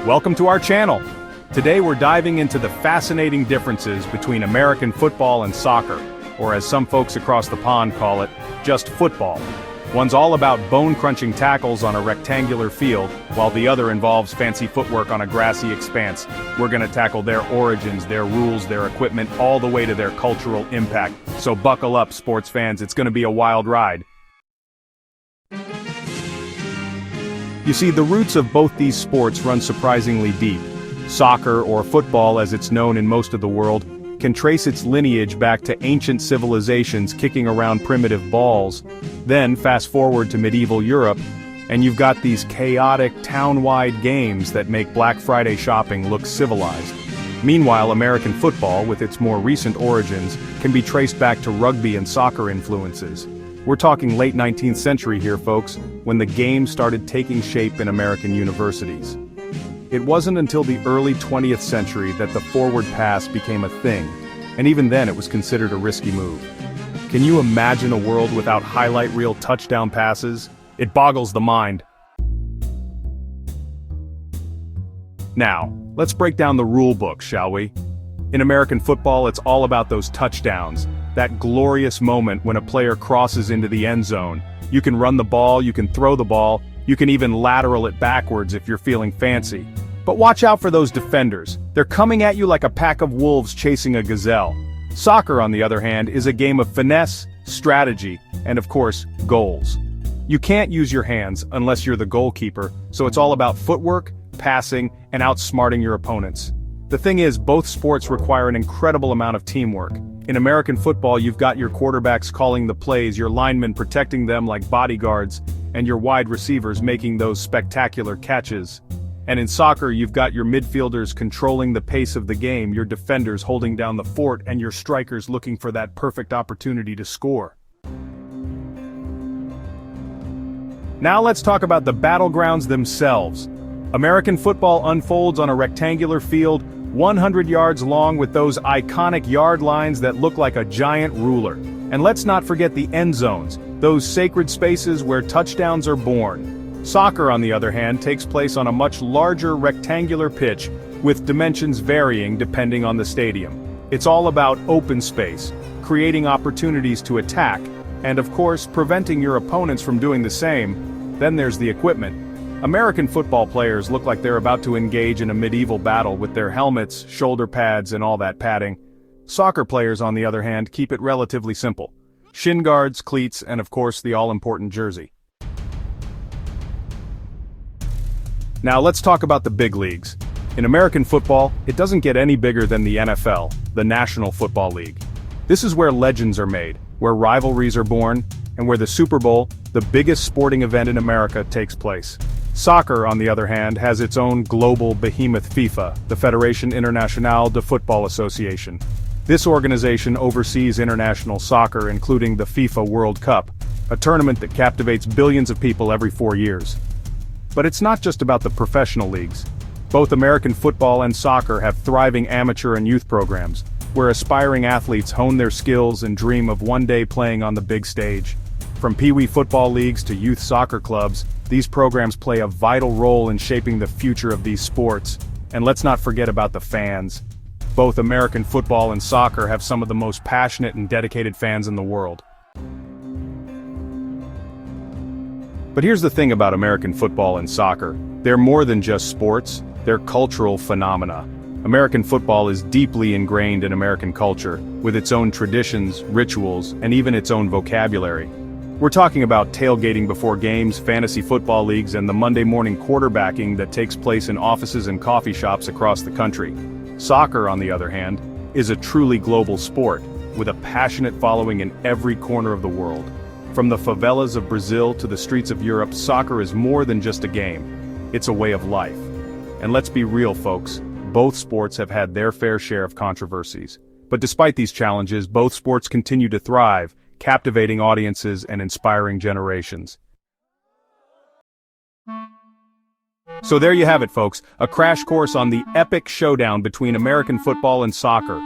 Welcome to our channel. Today we're diving into the fascinating differences between American football and soccer, or as some folks across the pond call it, just football. One's all about bone-crunching tackles on a rectangular field, while the other involves fancy footwork on a grassy expanse. We're gonna tackle their origins, their rules, their equipment, all the way to their cultural impact. So buckle up, sports fans, it's gonna be a wild ride. You see, the roots of both these sports run surprisingly deep. Soccer, or football as it's known in most of the world, can trace its lineage back to ancient civilizations kicking around primitive balls. Then, fast forward to medieval Europe, and you've got these chaotic, town-wide games that make Black Friday shopping look civilized. Meanwhile, American football, with its more recent origins, can be traced back to rugby and soccer influences. We're talking late 19th century here, folks, when the game started taking shape in American universities. It wasn't until the early 20th century that the forward pass became a thing, and even then it was considered a risky move. Can you imagine a world without highlight reel touchdown passes? It boggles the mind. Now, let's break down the rule book, shall we? In American football, it's all about those touchdowns, that glorious moment when a player crosses into the end zone. You can run the ball, you can throw the ball, you can even lateral it backwards if you're feeling fancy. But watch out for those defenders. They're coming at you like a pack of wolves chasing a gazelle. Soccer, on the other hand, is a game of finesse, strategy, and of course, goals. You can't use your hands unless you're the goalkeeper, so it's all about footwork, passing, and outsmarting your opponents. The thing is, both sports require an incredible amount of teamwork. In American football, you've got your quarterbacks calling the plays, your linemen protecting them like bodyguards, and your wide receivers making those spectacular catches. And in soccer, you've got your midfielders controlling the pace of the game, your defenders holding down the fort, and your strikers looking for that perfect opportunity to score. Now let's talk about the battlegrounds themselves. American football unfolds on a rectangular field, 100 yards long, with those iconic yard lines that look like a giant ruler. And let's not forget the end zones, those sacred spaces where touchdowns are born. Soccer, on the other hand, takes place on a much larger rectangular pitch, with dimensions varying depending on the stadium. It's all about open space, creating opportunities to attack, and of course, preventing your opponents from doing the same. Then there's the equipment. American football players look like they're about to engage in a medieval battle with their helmets, shoulder pads, and all that padding. Soccer players, on the other hand, keep it relatively simple. Shin guards, cleats, and of course the all-important jersey. Now let's talk about the big leagues. In American football, it doesn't get any bigger than the NFL, the National Football League. This is where legends are made, where rivalries are born, and where the Super Bowl, the biggest sporting event in America, takes place. Soccer, on the other hand, has its own global behemoth FIFA, the Fédération Internationale de Football Association. This organization oversees international soccer, including the FIFA World Cup, a tournament that captivates billions of people every 4 years. But it's not just about the professional leagues. Both American football and soccer have thriving amateur and youth programs, where aspiring athletes hone their skills and dream of one day playing on the big stage. From pee-wee football leagues to youth soccer clubs, these programs play a vital role in shaping the future of these sports. And let's not forget about the fans. Both American football and soccer have some of the most passionate and dedicated fans in the world. But here's the thing about American football and soccer. They're more than just sports, they're cultural phenomena. American football is deeply ingrained in American culture, with its own traditions, rituals, and even its own vocabulary. We're talking about tailgating before games, fantasy football leagues, and the Monday morning quarterbacking that takes place in offices and coffee shops across the country. Soccer, on the other hand, is a truly global sport, with a passionate following in every corner of the world. From the favelas of Brazil to the streets of Europe, soccer is more than just a game. It's a way of life. And let's be real, folks, both sports have had their fair share of controversies. But despite these challenges, both sports continue to thrive, captivating audiences and inspiring generations. So there you have it, folks, a crash course on the epic showdown between American football and soccer.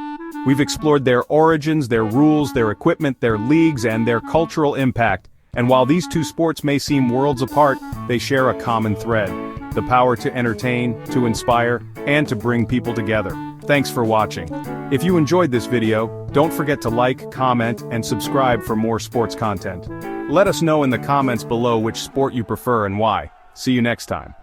We've explored their origins, their rules, their equipment, their leagues, and their cultural impact. And while these two sports may seem worlds apart, they share a common thread. the power to entertain, to inspire, and to bring people together. Thanks for watching. If you enjoyed this video, don't forget to like, comment, and subscribe for more sports content. Let us know in the comments below which sport you prefer and why. See you next time.